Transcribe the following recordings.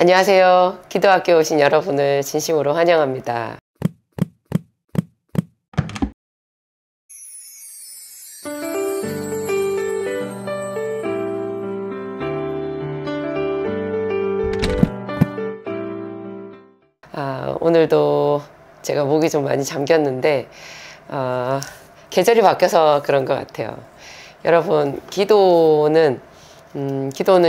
안녕하세요. 기도학교에 오신 여러분을 진심으로 환영합니다. 오늘도 제가 목이 좀 많이 잠겼는데 계절이 바뀌어서 그런 것 같아요. 여러분, 기도는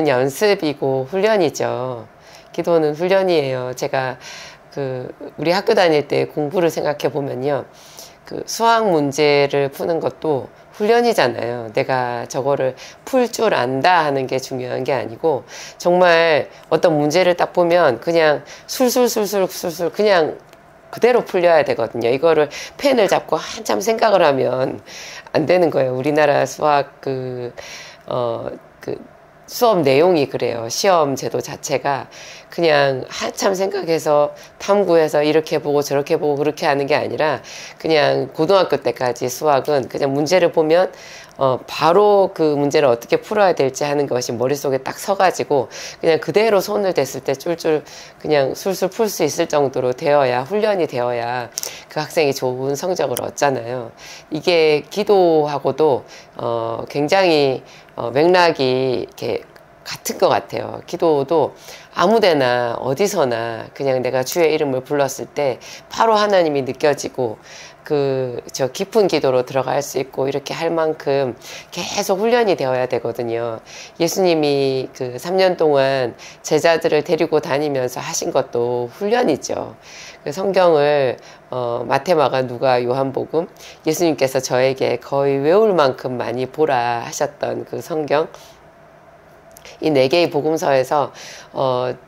연습이고 훈련이죠. 기도는 훈련이에요. 제가 우리 학교 다닐 때 공부를 생각해 보면요. 수학 문제를 푸는 것도 훈련이잖아요. 내가 저거를 풀 줄 안다 하는 게 중요한 게 아니고, 정말 어떤 문제를 딱 보면 그냥 술술 그냥 그대로 풀려야 되거든요. 이거를 펜을 잡고 한참 생각을 하면 안 되는 거예요. 우리나라 수학 수업 내용이 그래요. 시험 제도 자체가 그냥 한참 생각해서 탐구해서 이렇게 보고 저렇게 보고 그렇게 하는 게 아니라, 그냥 고등학교 때까지 수학은 그냥 문제를 보면 바로 그 문제를 어떻게 풀어야 될지 하는 것이 머릿속에 딱 서가지고 그냥 그대로 손을 댔을 때 쫄쫄 그냥 술술 풀 수 있을 정도로 되어야, 훈련이 되어야 그 학생이 좋은 성적을 얻잖아요. 이게 기도하고도 굉장히 맥락이 이렇게 같은 것 같아요. 기도도 아무데나 어디서나 그냥 내가 주의 이름을 불렀을 때 바로 하나님이 느껴지고 저 깊은 기도로 들어갈 수 있고 이렇게 할 만큼 계속 훈련이 되어야 되거든요. 예수님이 3년 동안 제자들을 데리고 다니면서 하신 것도 훈련이죠. 성경을 마태, 마가, 누가, 요한복음, 예수님께서 저에게 거의 외울 만큼 많이 보라 하셨던 그 성경, 이 4개의 복음서에서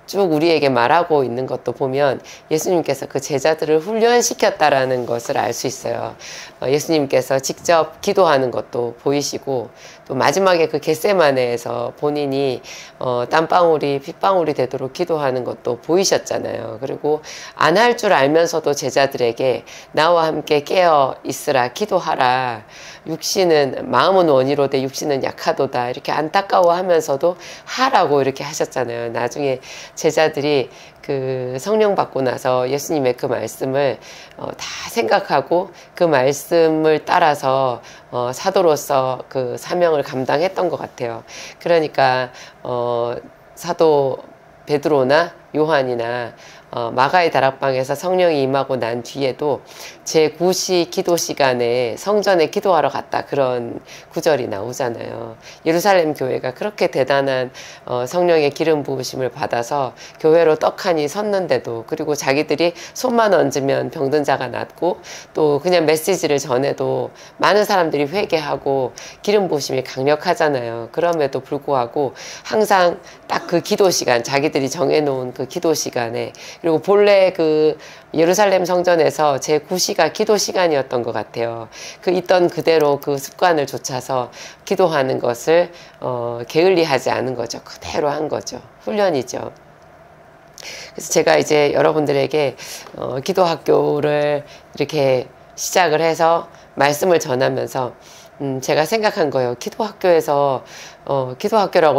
쭉 우리에게 말하고 있는 것도 보면 예수님께서 그 제자들을 훈련시켰다라는 것을 알 수 있어요. 예수님께서 직접 기도하는 것도 보이시고, 또 마지막에 그 겟세마네에서 본인이 땀방울이 핏방울이 되도록 기도하는 것도 보이셨잖아요. 그리고 안 할 줄 알면서도 제자들에게 나와 함께 깨어 있으라, 기도하라, 마음은 원이로되 육신은 약하도다, 이렇게 안타까워하면서도 하라고 이렇게 하셨잖아요. 나중에 제자들이 성령 받고 나서 예수님의 그 말씀을 다 생각하고 그 말씀을 따라서 사도로서 그 사명을 감당했던 것 같아요. 그러니까 사도 베드로나 요한이나 마가의 다락방에서 성령이 임하고 난 뒤에도 제9시 기도 시간에 성전에 기도하러 갔다, 그런 구절이 나오잖아요. 예루살렘 교회가 그렇게 대단한 성령의 기름 부으심을 받아서 교회로 떡하니 섰는데도, 그리고 자기들이 손만 얹으면 병든 자가 낫고, 또 그냥 메시지를 전해도 많은 사람들이 회개하고 기름 부으심이 강력하잖아요. 그럼에도 불구하고 항상 딱 그 기도 시간, 자기들이 정해놓은 그 기도 시간에, 그리고 본래 예루살렘 성전에서 제9시가 기도 시간이었던 것 같아요. 있던 그대로 그 습관을 좇아서 기도하는 것을 게을리하지 않은 거죠. 그대로 한 거죠. 훈련이죠. 그래서 제가 이제 여러분들에게 기도학교를 이렇게 시작을 해서 말씀을 전하면서 제가 생각한 거예요. 기도학교라고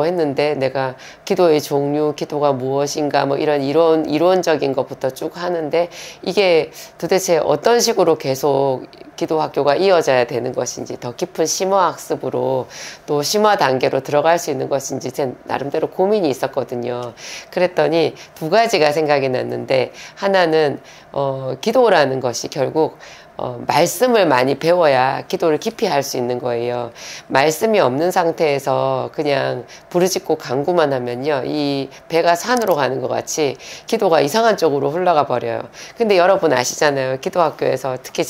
했는데 내가 기도의 종류, 기도가 무엇인가, 이런 이론적인 것부터 쭉 하는데, 이게 도대체 어떤 식으로 계속 기도학교가 이어져야 되는 것인지, 더 깊은 심화학습으로 또 심화 단계로 들어갈 수 있는 것인지 제 나름대로 고민이 있었거든요. 그랬더니 2가지가 생각이 났는데, 하나는 기도라는 것이 결국 말씀을 많이 배워야 기도를 깊이 할 수 있는 거예요. 말씀이 없는 상태에서 그냥 부르짖고 간구만 하면요, 이 배가 산으로 가는 것 같이 기도가 이상한 쪽으로 흘러가 버려요. 근데 여러분 아시잖아요. 기도학교에서 특히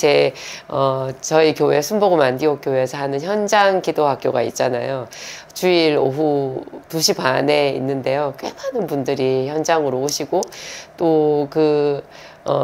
저희 교회 순복음 안디옥 교회에서 하는 현장 기도학교가 있잖아요. 주일 오후 2시 반에 있는데요. 꽤 많은 분들이 현장으로 오시고, 또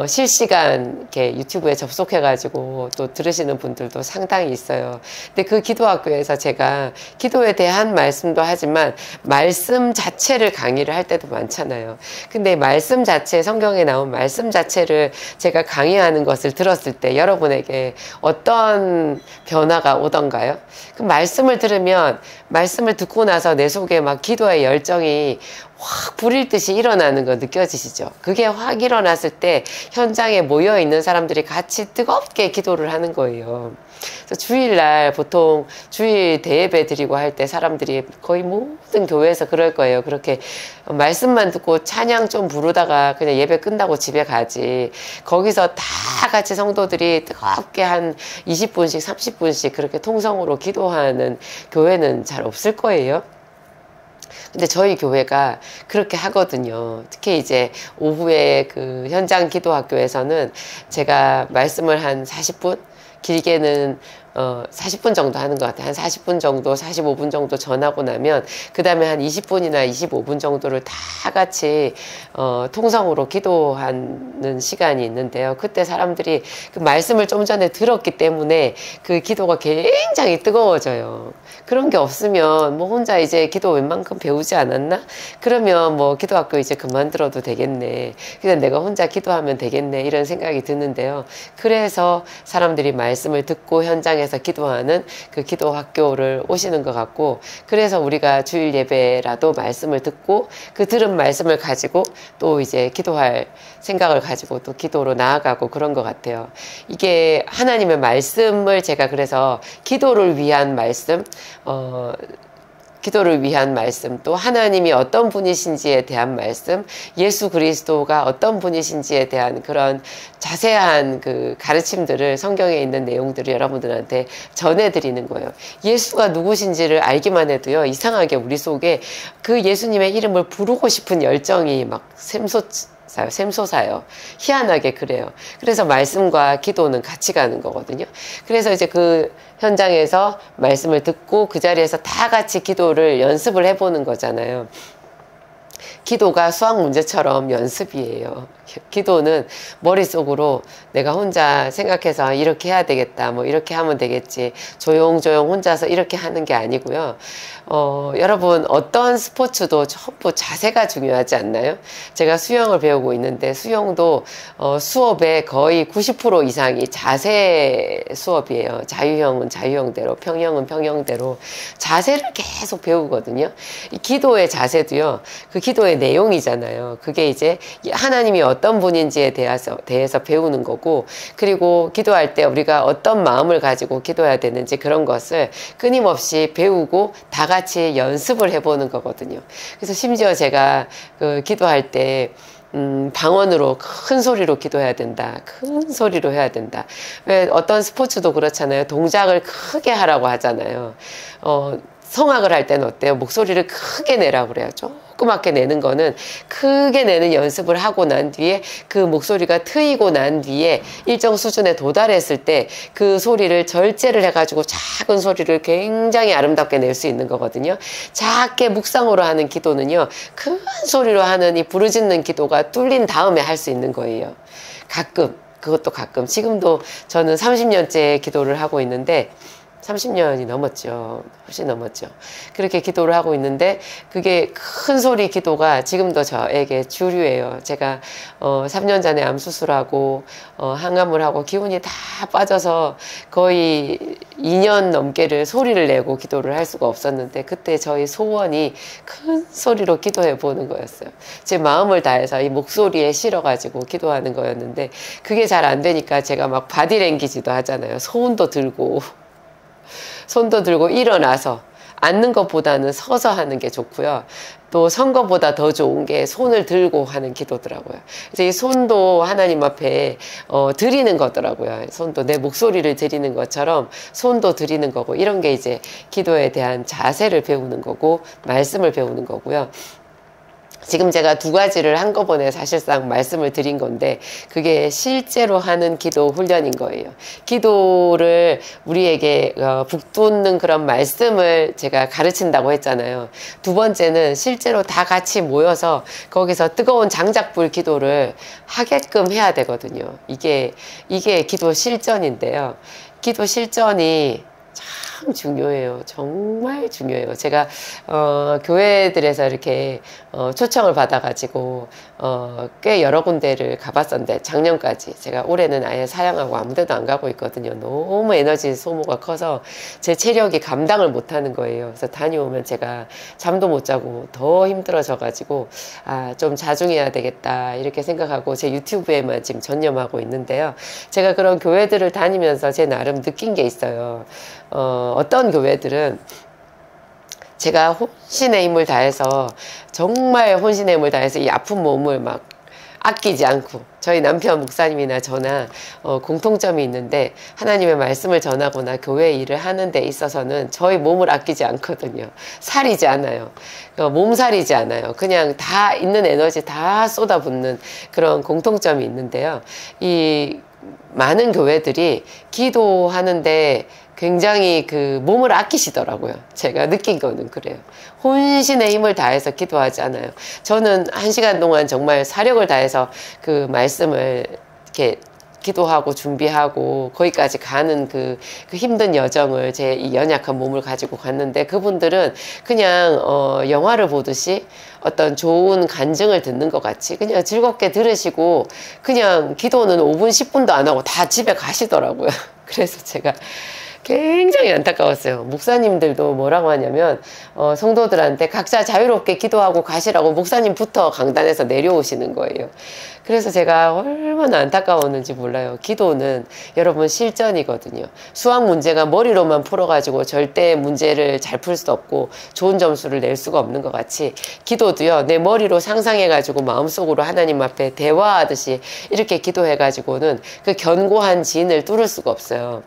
실시간 이렇게 유튜브에 접속해가지고 또 들으시는 분들도 상당히 있어요. 근데 그 기도학교에서 제가 기도에 대한 말씀도 하지만 말씀 자체를 강의를 할 때도 많잖아요. 근데 말씀 자체, 성경에 나온 말씀 자체를 제가 강의하는 것을 들었을 때 여러분에게 어떤 변화가 오던가요? 그 말씀을 들으면, 말씀을 듣고 나서 내 속에 막 기도의 열정이 확 불일 듯이 일어나는 거 느껴지시죠? 그게 확 일어났을 때 현장에 모여 있는 사람들이 같이 뜨겁게 기도를 하는 거예요. 그래서 주일날 보통 주일 대예배 드리고 할 때 사람들이 거의 모든 교회에서 그럴 거예요. 그렇게 말씀만 듣고 찬양 좀 부르다가 그냥 예배 끝나고 집에 가지. 거기서 다 같이 성도들이 뜨겁게 한 20분씩 30분씩 그렇게 통성으로 기도하는 교회는 잘 없을 거예요. 근데 저희 교회가 그렇게 하거든요. 특히 이제 오후에 그 현장 기도 학교에서는 제가 말씀을 한 40분? 길게는 40분 정도 하는 것 같아요. 한 40분 정도, 45분 정도 전하고 나면 그 다음에 한 20분이나 25분 정도를 다 같이 통성으로 기도하는 시간이 있는데요. 그때 사람들이 그 말씀을 좀 전에 들었기 때문에 그 기도가 굉장히 뜨거워져요. 그런 게 없으면 뭐 혼자 이제 기도 웬만큼 배우지 않았나? 그러면 뭐 기도학교 이제 그만들어도 되겠네. 그냥 내가 혼자 기도하면 되겠네. 이런 생각이 드는데요. 그래서 사람들이 말씀을 듣고 현장에서 기도하는 그 기도학교를 오시는 것 같고, 그래서 우리가 주일 예배라도 말씀을 듣고 그 들은 말씀을 가지고 또 이제 기도할 생각을 가지고 또 기도로 나아가고 그런 것 같아요. 이게 하나님의 말씀을 제가 그래서 기도를 위한 말씀, 기도를 위한 말씀, 또 하나님이 어떤 분이신지에 대한 말씀, 예수 그리스도가 어떤 분이신지에 대한 그런 자세한 그 가르침들을, 성경에 있는 내용들을 여러분들한테 전해드리는 거예요. 예수가 누구신지를 알기만 해도요, 이상하게 우리 속에 그 예수님의 이름을 부르고 싶은 열정이 막 샘솟아요. 희한하게 그래요. 그래서 말씀과 기도는 같이 가는 거거든요. 그래서 이제 그 현장에서 말씀을 듣고 그 자리에서 다 같이 기도를 연습을 해보는 거잖아요. 기도가 수학 문제처럼 연습이에요. 기도는 머릿속으로 내가 혼자 생각해서 이렇게 해야 되겠다, 뭐 이렇게 하면 되겠지, 조용조용 혼자서 이렇게 하는 게 아니고요. 여러분 어떤 스포츠도 전부 자세가 중요하지 않나요? 제가 수영을 배우고 있는데 수영도 수업의 거의 90% 이상이 자세 수업이에요. 자유형은 자유형대로, 평형은 평형대로 자세를 계속 배우거든요. 이 기도의 자세도요, 그 기도의 내용이잖아요. 그게 이제 하나님이 어떤 분인지에 대해서 배우는 거고, 그리고 기도할 때 우리가 어떤 마음을 가지고 기도해야 되는지 그런 것을 끊임없이 배우고 다 같이 연습을 해보는 거거든요. 그래서 심지어 제가 그 기도할 때 방언으로 큰 소리로 기도해야 된다. 큰 소리로 해야 된다. 왜 어떤 스포츠도 그렇잖아요. 동작을 크게 하라고 하잖아요. 성악을 할 때는 어때요? 목소리를 크게 내라고 그래요. 조그맣게 내는 거는 크게 내는 연습을 하고 난 뒤에 그 목소리가 트이고 난 뒤에 일정 수준에 도달했을 때 그 소리를 절제를 해가지고 작은 소리를 굉장히 아름답게 낼 수 있는 거거든요. 작게 묵상으로 하는 기도는요, 큰 소리로 하는 이 부르짖는 기도가 뚫린 다음에 할 수 있는 거예요. 가끔, 그것도 가끔. 지금도 저는 30년째 기도를 하고 있는데 30년이 넘었죠. 훨씬 넘었죠. 그렇게 기도를 하고 있는데 그게 큰 소리 기도가 지금도 저에게 주류예요. 제가 3년 전에 암 수술하고 항암을 하고 기운이 다 빠져서 거의 2년 넘게를 소리를 내고 기도를 할 수가 없었는데, 그때 저희 소원이 큰 소리로 기도해 보는 거였어요. 제 마음을 다해서 이 목소리에 실어가지고 기도하는 거였는데 그게 잘 안 되니까 제가 막 바디랭귀지도 하잖아요. 손도 들고 일어나서, 앉는 것보다는 서서 하는 게 좋고요. 또 선 것보다 더 좋은 게 손을 들고 하는 기도더라고요. 그래서 이 손도 하나님 앞에 드리는 거더라고요. 손도 내 목소리를 드리는 것처럼 손도 드리는 거고, 이런 게 이제 기도에 대한 자세를 배우는 거고 말씀을 배우는 거고요. 지금 제가 두 가지를 한꺼번에 사실상 말씀을 드린 건데 그게 실제로 하는 기도 훈련인 거예요. 기도를 우리에게 북돋는 그런 말씀을 제가 가르친다고 했잖아요. 두 번째는 실제로 다 같이 모여서 거기서 뜨거운 장작불 기도를 하게끔 해야 되거든요. 이게 기도 실전인데요. 기도 실전이 중요해요. 정말 중요해요. 제가 교회들에서 이렇게 초청을 받아가지고 꽤 여러 군데를 가봤었는데 작년까지 제가 올해는 아예 사양하고 아무 데도 안 가고 있거든요. 너무 에너지 소모가 커서 제 체력이 감당을 못하는 거예요. 그래서 다녀오면 제가 잠도 못 자고 더 힘들어져가지고 좀 자중해야 되겠다 이렇게 생각하고 제 유튜브에만 지금 전념하고 있는데요. 제가 그런 교회들을 다니면서 제 나름 느낀 게 있어요. 어떤 교회들은 제가 혼신의 힘을 다해서 정말 혼신의 힘을 다해서 이 아픈 몸을 막 아끼지 않고 저희 남편 목사님이나 저나 공통점이 있는데 하나님의 말씀을 전하거나 교회 일을 하는 데 있어서는 저희 몸을 아끼지 않거든요. 살이지 않아요. 몸살이지 않아요. 그냥 다 있는 에너지 다 쏟아붓는 그런 공통점이 있는데요. 이 많은 교회들이 기도하는데 굉장히 그 몸을 아끼시더라고요. 제가 느낀 거는 그래요. 혼신의 힘을 다해서 기도하지 않아요. 저는 1시간 동안 정말 사력을 다해서 그 말씀을 이렇게 기도하고 준비하고 거기까지 가는 그 힘든 여정을 제 이 연약한 몸을 가지고 갔는데 그분들은 그냥 영화를 보듯이 어떤 좋은 간증을 듣는 것 같이 그냥 즐겁게 들으시고 그냥 기도는 5분 10분도 안 하고 다 집에 가시더라고요. 그래서 제가 굉장히 안타까웠어요. 목사님들도 뭐라고 하냐면 성도들한테 각자 자유롭게 기도하고 가시라고 목사님부터 강단에서 내려오시는 거예요. 그래서 제가 얼마나 안타까웠는지 몰라요. 기도는 여러분 실전이거든요. 수학 문제가 머리로만 풀어가지고 절대 문제를 잘 풀 수 없고 좋은 점수를 낼 수가 없는 것 같이 기도도요. 내 머리로 상상해가지고 마음속으로 하나님 앞에 대화하듯이 이렇게 기도해가지고는 그 견고한 진을 뚫을 수가 없어요.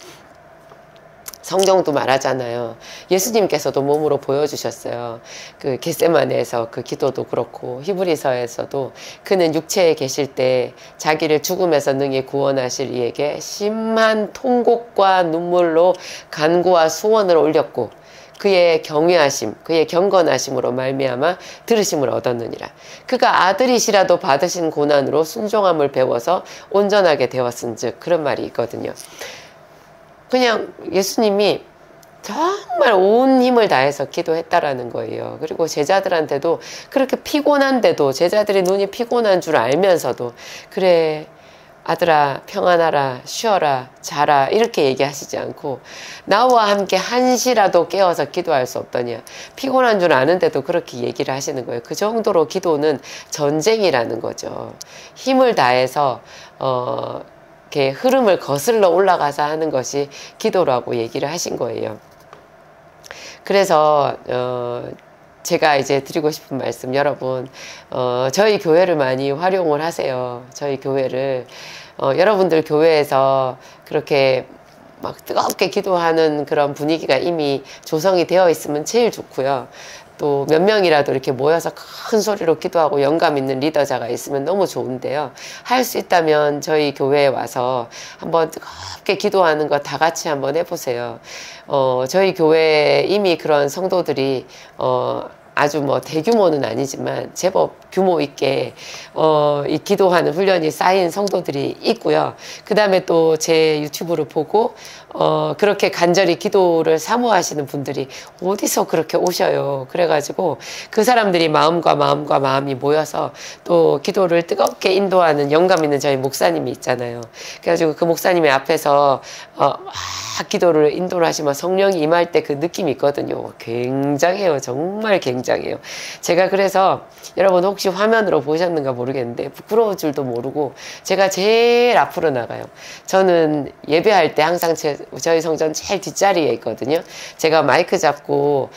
성경도 말하잖아요. 예수님께서도 몸으로 보여주셨어요. 그 겟세마네에서 그 기도도 그렇고 히브리서에서도 그는 육체에 계실 때 자기를 죽음에서 능히 구원하실 이에게 심한 통곡과 눈물로 간구와 소원을 올렸고 그의 경외하심, 그의 경건하심으로 말미암아 들으심을 얻었느니라. 그가 아들이시라도 받으신 고난으로 순종함을 배워서 온전하게 되었은즉 그런 말이 있거든요. 그냥 예수님이 정말 온 힘을 다해서 기도했다라는 거예요. 그리고 제자들한테도 그렇게 피곤한데도 제자들이 눈이 피곤한 줄 알면서도 그래 아들아 평안하라 쉬어라 자라 이렇게 얘기하시지 않고 나와 함께 한시라도 깨어서 기도할 수 없더냐. 피곤한 줄 아는데도 그렇게 얘기를 하시는 거예요. 그 정도로 기도는 전쟁이라는 거죠. 힘을 다해서 이렇게 흐름을 거슬러 올라가서 하는 것이 기도라고 얘기를 하신 거예요. 그래서 제가 이제 드리고 싶은 말씀 여러분 저희 교회를 많이 활용을 하세요. 저희 교회를 여러분들 교회에서 그렇게 막 뜨겁게 기도하는 그런 분위기가 이미 조성이 되어 있으면 제일 좋고요. 또 몇 명이라도 이렇게 모여서 큰 소리로 기도하고 영감 있는 리더자가 있으면 너무 좋은데요. 할 수 있다면 저희 교회에 와서 한번 뜨겁게 기도하는 거 다 같이 한번 해보세요. 저희 교회에 이미 그런 성도들이 아주 뭐 대규모는 아니지만 제법 규모 있게 이 기도하는 훈련이 쌓인 성도들이 있고요. 그 다음에 또 제 유튜브를 보고 그렇게 간절히 기도를 사모하시는 분들이 어디서 그렇게 오셔요. 그래가지고 그 사람들이 마음과 마음이 모여서 또 기도를 뜨겁게 인도하는 영감 있는 저희 목사님이 있잖아요. 그래가지고 그 목사님의 앞에서 막 기도를 인도를 하시면 성령이 임할 때 그 느낌이 있거든요. 굉장해요. 정말 굉장해요. 제가 그래서 여러분 혹시 화면으로 보셨는가 모르겠는데 부끄러울 줄도 모르고 제가 제일 앞으로 나가요. 저는 예배할 때 항상 저희 성전 제일 뒷자리에 있거든요. 제가 마이크 잡고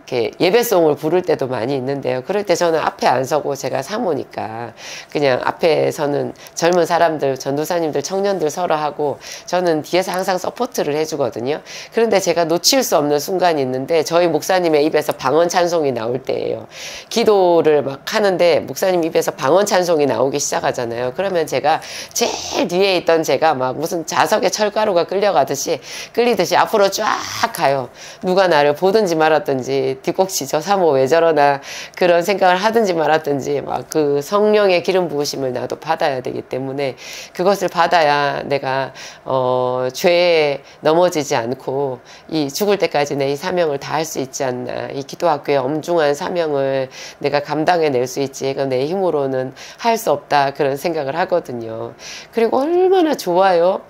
이렇게 예배송을 부를 때도 많이 있는데요. 그럴 때 저는 앞에 안 서고 제가 사모니까 그냥 앞에 서는 젊은 사람들, 전도사님들, 청년들 서로 하고 저는 뒤에서 항상 서포트를 해주거든요. 그런데 제가 놓칠 수 없는 순간이 있는데 저희 목사님의 입에서 방언 찬송이 나올 때예요. 기도를 막 하는데 목사님 입에서 방언 찬송이 나오기 시작하잖아요. 그러면 제가 제일 뒤에 있던 제가 막 무슨 자석에 철가루가 끌리듯이 앞으로 쫙 가요. 누가 나를 보든지 말았든지 이렇게 뒤꿈치 저 사모 왜 저러나 그런 생각을 하든지 말았든지 막 그 성령의 기름 부으심을 나도 받아야 되기 때문에 그것을 받아야 내가 죄에 넘어지지 않고 이 죽을 때까지 내 이 사명을 다할 수 있지 않나. 이 기도학교의 엄중한 사명을 내가 감당해낼 수 있지. 이건 내 힘으로는 할 수 없다. 그런 생각을 하거든요. 그리고 얼마나 좋아요.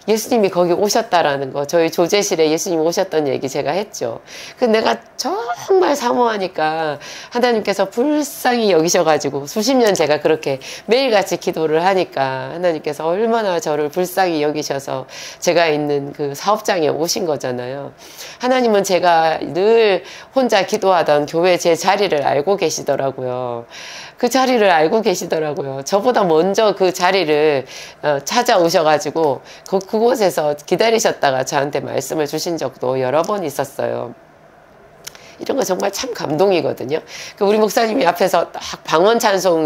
예수님이 거기 오셨다라는 거. 저희 조제실에 예수님 오셨던 얘기 제가 했죠. 근데 내가 정말 사모하니까 하나님께서 불쌍히 여기셔가지고 수십 년 제가 그렇게 매일같이 기도를 하니까 하나님께서 얼마나 저를 불쌍히 여기셔서 제가 있는 그 사업장에 오신 거잖아요. 하나님은 제가 늘 혼자 기도하던 교회 제 자리를 알고 계시더라고요. 그 자리를 알고 계시더라고요. 저보다 먼저 그 자리를 찾아오셔가지고 그곳에서 기다리셨다가 저한테 말씀을 주신 적도 여러 번 있었어요. 이런 거 정말 참 감동이거든요. 우리 목사님이 앞에서 딱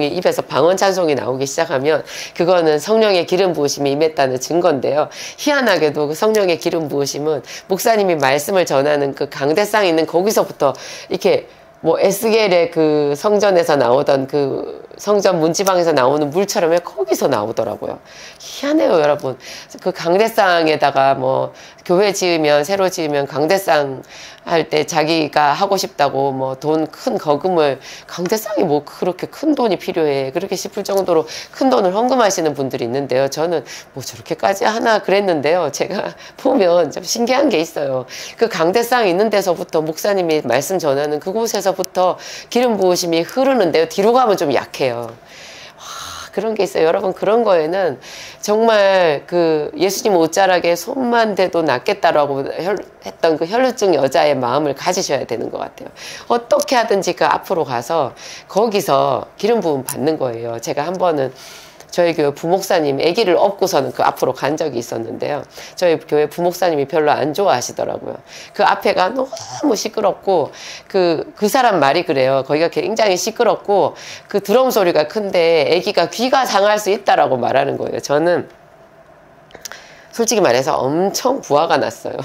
입에서 방언 찬송이 나오기 시작하면 그거는 성령의 기름 부으심이 임했다는 증거인데요. 희한하게도 그 성령의 기름 부으심은 목사님이 말씀을 전하는 그 강대상 있는 거기서부터 이렇게 뭐 에스겔의 그 성전에서 나오던 그 성전 문지방에서 나오는 물처럼 거기서 나오더라고요. 희한해요, 여러분. 그 강대상에다가 뭐 교회 지으면 새로 지으면 강대상 할 때 자기가 하고 싶다고 뭐 돈 큰 거금을 강대상이 뭐 그렇게 큰 돈이 필요해 그렇게 싶을 정도로 큰 돈을 헌금하시는 분들이 있는데요. 저는 뭐 저렇게까지 하나 그랬는데요. 제가 보면 좀 신기한 게 있어요. 그 강대상 있는 데서부터 목사님이 말씀 전하는 그곳에서부터 기름 부으심이 흐르는데요. 뒤로 가면 좀 약해요. 그런 게 있어요. 여러분, 그런 거에는 정말 그 예수님 옷자락에 손만 대도 낫겠다라고 했던 그 혈루증 여자의 마음을 가지셔야 되는 것 같아요. 어떻게 하든지 그 앞으로 가서 거기서 기름 부음 받는 거예요. 제가 한 번은 저희 교회 부목사님 아기를 업고서는 그 앞으로 간 적이 있었는데요. 저희 교회 부목사님이 별로 안 좋아하시더라고요. 그 앞에가 너무 시끄럽고 그 사람 말이 그래요. 거기가 굉장히 시끄럽고 그 드럼 소리가 큰데 아기가 귀가 상할 수 있다라고 말하는 거예요. 저는 솔직히 말해서 엄청 부화가 났어요.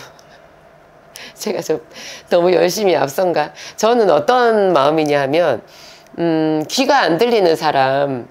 제가 좀 너무 열심히 앞선가. 저는 어떤 마음이냐 하면 귀가 안 들리는 사람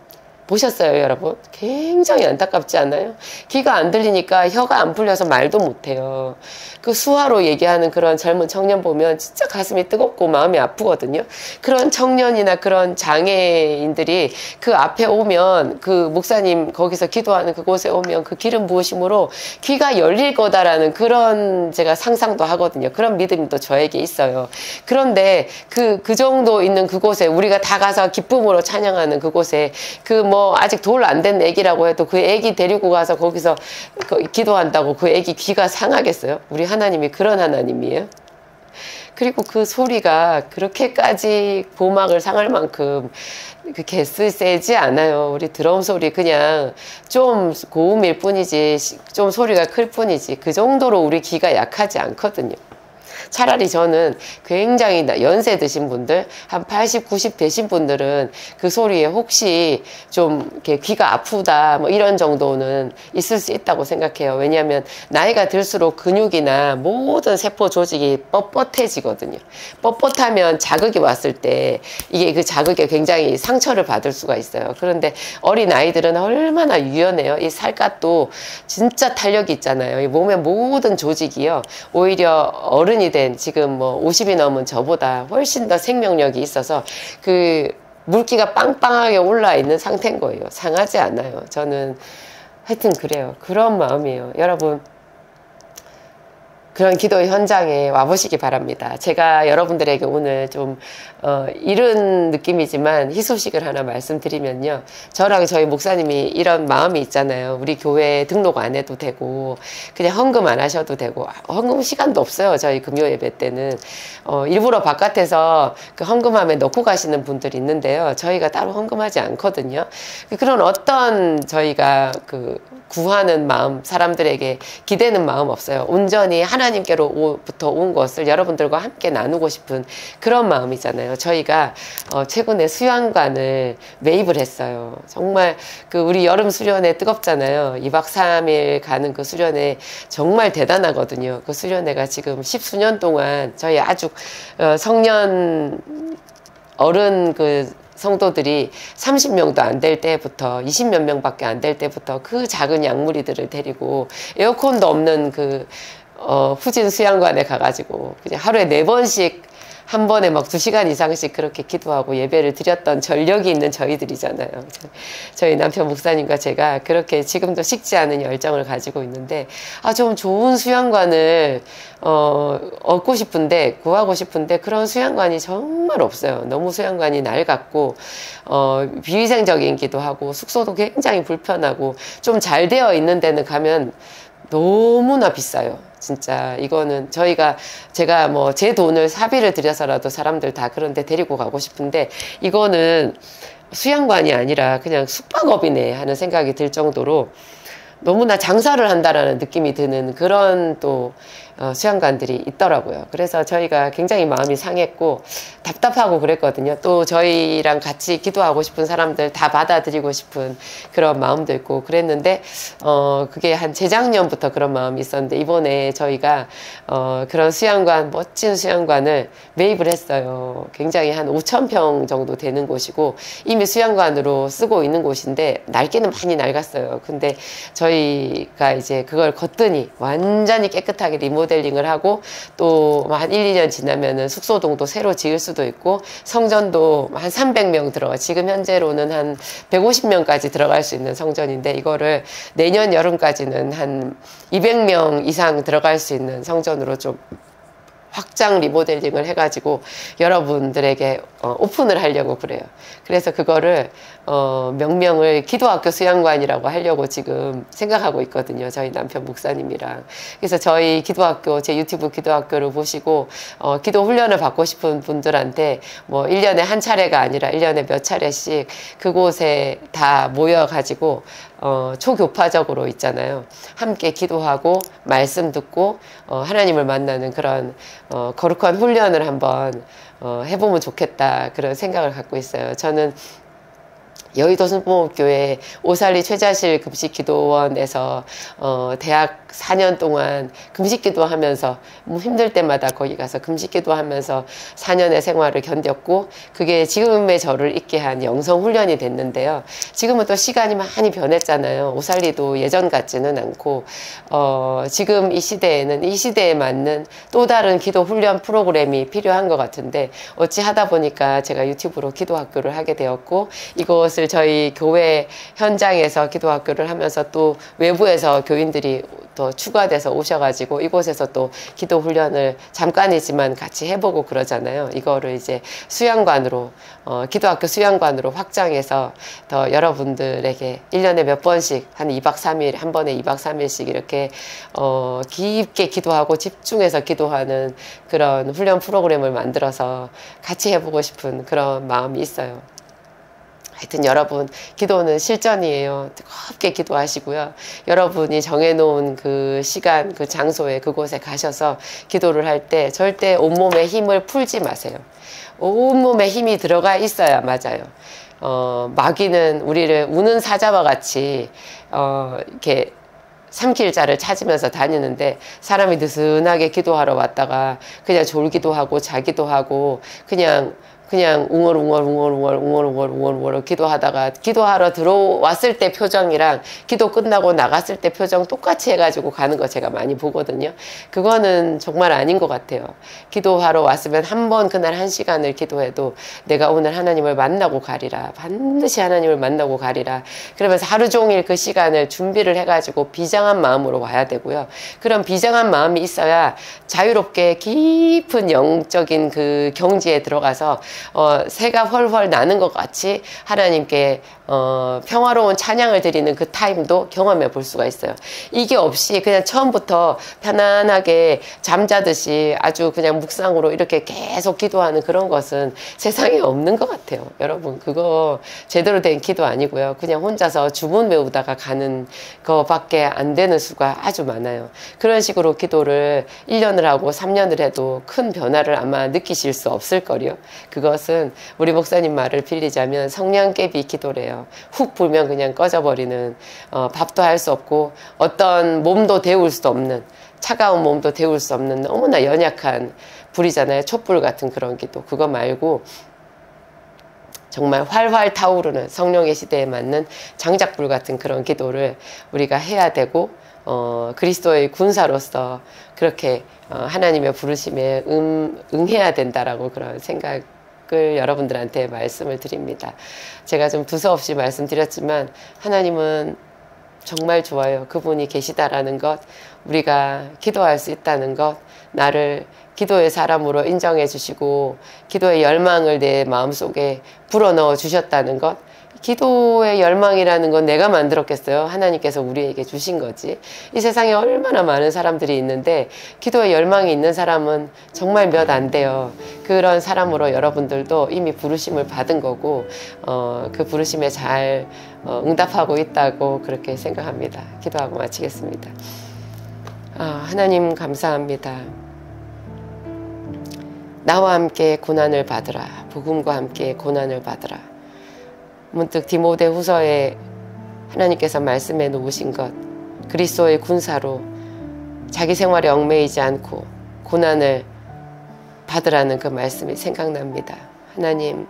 보셨어요, 여러분? 굉장히 안타깝지 않아요? 귀가 안 들리니까 혀가 안 풀려서 말도 못해요. 그 수화로 얘기하는 그런 젊은 청년 보면 진짜 가슴이 뜨겁고 마음이 아프거든요. 그런 청년이나 그런 장애인들이 그 앞에 오면 그 목사님 거기서 기도하는 그곳에 오면 그 기름 부으심으로 귀가 열릴 거다라는 그런 제가 상상도 하거든요. 그런 믿음이 또 저에게 있어요. 그런데 그 정도 있는 그곳에 우리가 다 가서 기쁨으로 찬양하는 그곳에 아직 돌 안 된 애기라고 해도 그 애기 데리고 가서 거기서 기도한다고 그 애기 귀가 상하겠어요? 우리 하나님이 그런 하나님이에요? 그리고 그 소리가 그렇게까지 고막을 상할 만큼 그렇게 세지 않아요. 우리 드럼 소리 그냥 좀 고음일 뿐이지, 좀 소리가 클 뿐이지, 그 정도로 우리 귀가 약하지 않거든요. 차라리 저는 굉장히 연세 드신 분들, 한 80, 90 되신 분들은 그 소리에 혹시 좀 이렇게 귀가 아프다, 뭐 이런 정도는 있을 수 있다고 생각해요. 왜냐하면 나이가 들수록 근육이나 모든 세포 조직이 뻣뻣해지거든요. 뻣뻣하면 자극이 왔을 때 이게 그 자극에 굉장히 상처를 받을 수가 있어요. 그런데 어린 아이들은 얼마나 유연해요. 이 살갗도 진짜 탄력이 있잖아요. 이 몸의 모든 조직이요. 오히려 어른이 된 지금 뭐 50이 넘은 저보다 훨씬 더 생명력이 있어서 그 물기가 빵빵하게 올라 있는 상태인 거예요. 상하지 않아요. 저는 하여튼 그래요. 그런 마음이에요. 여러분, 그런 기도 현장에 와보시기 바랍니다. 제가 여러분들에게 오늘 좀 이런 느낌이지만 희소식을 하나 말씀드리면요. 저랑 저희 목사님이 이런 마음이 있잖아요. 우리 교회 등록 안 해도 되고 그냥 헌금 안 하셔도 되고, 헌금 시간도 없어요. 저희 금요 예배 때는 일부러 바깥에서 그 헌금함에 넣고 가시는 분들이 있는데요. 저희가 따로 헌금하지 않거든요. 그런 어떤 저희가 그 구하는 마음, 사람들에게 기대는 마음 없어요. 온전히 하나님께로부터 온 것을 여러분들과 함께 나누고 싶은 그런 마음이잖아요. 저희가 최근에 수양관을 매입을 했어요. 정말 그 우리 여름 수련회 뜨겁잖아요. 2박 3일 가는 그 수련회 정말 대단하거든요. 그 수련회가 지금 10수년 동안 저희 아주 성년 어른 그 성도들이 30명도 안 될 때부터 20몇 명밖에 안 될 때부터 그 작은 양무리들을 데리고 에어컨도 없는 그 후진 수양관에 가가지고 그냥 하루에 4번씩 한 번에 막 2시간 이상씩 그렇게 기도하고 예배를 드렸던 전력이 있는 저희들이잖아요. 저희 남편 목사님과 제가 그렇게 지금도 식지 않은 열정을 가지고 있는데, 좀 좋은 수양관을 얻고 싶은데, 구하고 싶은데 그런 수양관이 정말 없어요. 너무 수양관이 낡았고 비위생적이기도 하고 숙소도 굉장히 불편하고 좀 잘 되어 있는 데는 가면 너무나 비싸요. 진짜 이거는 제가 뭐 제 돈을 사비를 들여서라도 사람들 다 그런 데 데리고 가고 싶은데, 이거는 수양관이 아니라 그냥 숙박업이네 하는 생각이 들 정도로 너무나 장사를 한다라는 느낌이 드는 그런 또 수양관들이 있더라고요. 그래서 저희가 굉장히 마음이 상했고 답답하고 그랬거든요. 또 저희랑 같이 기도하고 싶은 사람들 다 받아들이고 싶은 그런 마음도 있고 그랬는데 그게 한 재작년부터 그런 마음이 있었는데, 이번에 저희가 그런 수양관, 멋진 수양관을 매입을 했어요. 굉장히 한 5,000평 정도 되는 곳이고 이미 수양관으로 쓰고 있는 곳인데 낡기는 많이 낡았어요. 근데 저희가 이제 그걸 거뜬히 완전히 깨끗하게 리모델링을 하고 또 한 1, 2년 지나면은 숙소동도 새로 지을 수도 있고 성전도 한 300명 지금 현재로는 한 150명까지 들어갈 수 있는 성전인데, 이거를 내년 여름까지는 한 200명 이상 들어갈 수 있는 성전으로 좀 확장 리모델링을 해가지고 여러분들에게 오픈을 하려고 그래요. 그래서 그거를 명명을 기도학교 수양관이라고 하려고 지금 생각하고 있거든요. 저희 남편 목사님이랑. 그래서 저희 기도학교, 제 유튜브 기도학교를 보시고 기도 훈련을 받고 싶은 분들한테 뭐 1년에 한 차례가 아니라 1년에 몇 차례씩 그곳에 다 모여가지고 초교파적으로 있잖아요. 함께 기도하고 말씀 듣고 하나님을 만나는 그런 거룩한 훈련을 한번 해보면 좋겠다, 그런 생각을 갖고 있어요. 저는 여의도 순복음교회 오살리 최자실 금식기도원에서 대학 4년 동안 금식기도 하면서 뭐 힘들 때마다 거기 가서 금식기도 하면서 4년의 생활을 견뎠고, 그게 지금의 저를 있게 한 영성훈련이 됐는데요. 지금은 또 시간이 많이 변했잖아요. 오살리도 예전 같지는 않고 지금 이 시대에는 이 시대에 맞는 또 다른 기도 훈련 프로그램이 필요한 것 같은데, 어찌 하다 보니까 제가 유튜브로 기도학교를 하게 되었고, 이것을 저희 교회 현장에서 기도학교를 하면서 또 외부에서 교인들이 더 추가돼서 오셔가지고 이곳에서 또 기도 훈련을 잠깐이지만 같이 해보고 그러잖아요. 이거를 이제 수양관으로 기도학교 수양관으로 확장해서 더 여러분들에게 1년에 몇 번씩 한 2박 3일 한 번에 2박 3일씩 이렇게 깊게 기도하고 집중해서 기도하는 그런 훈련 프로그램을 만들어서 같이 해보고 싶은 그런 마음이 있어요. 하여튼 여러분, 기도는 실전이에요. 뜨겁게 기도하시고요. 여러분이 정해놓은 그 시간, 그 장소에, 그곳에 가셔서 기도를 할 때 절대 온몸에 힘을 풀지 마세요. 온몸에 힘이 들어가 있어야 맞아요. 마귀는 우리를 우는 사자와 같이 이렇게 삼킬 자를 찾으면서 다니는데, 사람이 느슨하게 기도하러 왔다가 그냥 졸기도 하고 자기도 하고 그냥 웅얼웅얼 기도하다가 기도하러 들어왔을 때 표정이랑 기도 끝나고 나갔을 때 표정 똑같이 해가지고 가는 거 제가 많이 보거든요. 그거는 정말 아닌 것 같아요. 기도하러 왔으면 한 번 그날 1시간을 기도해도 내가 오늘 하나님을 만나고 가리라, 반드시 하나님을 만나고 가리라, 그러면서 하루 종일 그 시간을 준비를 해가지고 비장한 마음으로 와야 되고요. 그런 비장한 마음이 있어야 자유롭게 깊은 영적인 그 경지에 들어가서 새가 훨훨 나는 것 같이 하나님께 평화로운 찬양을 드리는 그 타임도 경험해 볼 수가 있어요. 이게 없이 그냥 처음부터 편안하게 잠자듯이 아주 그냥 묵상으로 이렇게 계속 기도하는 그런 것은 세상에 없는 것 같아요. 여러분, 그거 제대로 된 기도 아니고요. 그냥 혼자서 주문 외우다가 가는 거밖에 안 되는 수가 아주 많아요. 그런 식으로 기도를 1년을 하고 3년을 해도 큰 변화를 아마 느끼실 수 없을 거요. 그것은 우리 목사님 말을 빌리자면 성냥개비 기도래요. 훅 불면 그냥 꺼져버리는, 밥도 할 수 없고 어떤 몸도 데울 수 없는, 차가운 몸도 데울 수 없는 너무나 연약한 불이잖아요. 촛불 같은 그런 기도. 그거 말고 정말 활활 타오르는 성령의 시대에 맞는 장작불 같은 그런 기도를 우리가 해야 되고, 그리스도의 군사로서 그렇게 하나님의 부르심에 응해야 된다라고 그런 생각을 여러분들한테 말씀을 드립니다. 제가 좀 두서없이 말씀드렸지만 하나님은 정말 좋아요. 그분이 계시다라는 것, 우리가 기도할 수 있다는 것, 나를 기도의 사람으로 인정해 주시고 기도의 열망을 내 마음속에 불어넣어 주셨다는 것. 기도의 열망이라는 건 내가 만들었겠어요? 하나님께서 우리에게 주신 거지. 이 세상에 얼마나 많은 사람들이 있는데 기도의 열망이 있는 사람은 정말 몇 안 돼요. 그런 사람으로 여러분들도 이미 부르심을 받은 거고, 그 부르심에 잘 응답하고 있다고 그렇게 생각합니다. 기도하고 마치겠습니다. 하나님 감사합니다. 나와 함께 고난을 받으라. 복음과 함께 고난을 받으라. 문득 디모데후서에 하나님께서 말씀해 놓으신 것, 그리스도의 군사로 자기 생활에 얽매이지 않고 고난을 받으라는 그 말씀이 생각납니다. 하나님,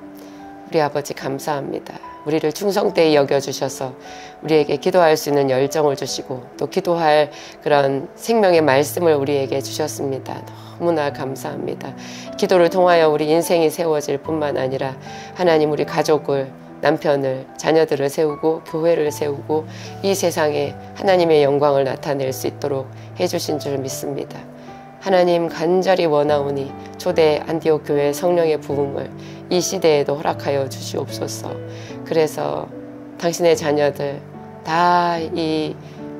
우리 아버지 감사합니다. 우리를 충성되이 여겨주셔서 우리에게 기도할 수 있는 열정을 주시고 또 기도할 그런 생명의 말씀을 우리에게 주셨습니다. 너무나 감사합니다. 기도를 통하여 우리 인생이 세워질 뿐만 아니라 하나님, 우리 가족을, 남편을, 자녀들을 세우고 교회를 세우고 이 세상에 하나님의 영광을 나타낼 수 있도록 해주신 줄 믿습니다. 하나님, 간절히 원하오니 초대 안디옥 교회 성령의 부음을 이 시대에도 허락하여 주시옵소서. 그래서 당신의 자녀들 다 이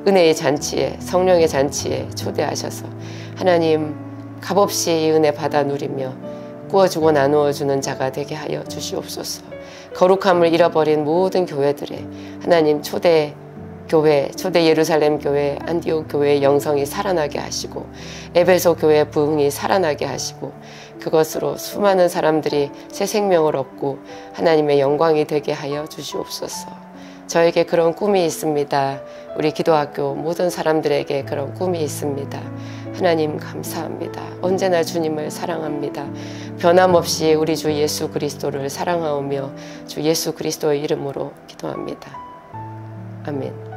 은혜의 잔치에, 성령의 잔치에 초대하셔서 하나님, 값없이 이 은혜 받아 누리며 구워주고 나누어주는 자가 되게 하여 주시옵소서. 거룩함을 잃어버린 모든 교회들의 하나님 초대 교회, 초대 예루살렘 교회, 안디옥 교회의 영성이 살아나게 하시고 에베소 교회의 부흥이 살아나게 하시고 그것으로 수많은 사람들이 새 생명을 얻고 하나님의 영광이 되게 하여 주시옵소서. 저에게 그런 꿈이 있습니다. 우리 기도학교 모든 사람들에게 그런 꿈이 있습니다. 하나님 감사합니다. 언제나 주님을 사랑합니다. 변함없이 우리 주 예수 그리스도를 사랑하오며 주 예수 그리스도의 이름으로 기도합니다. 아멘.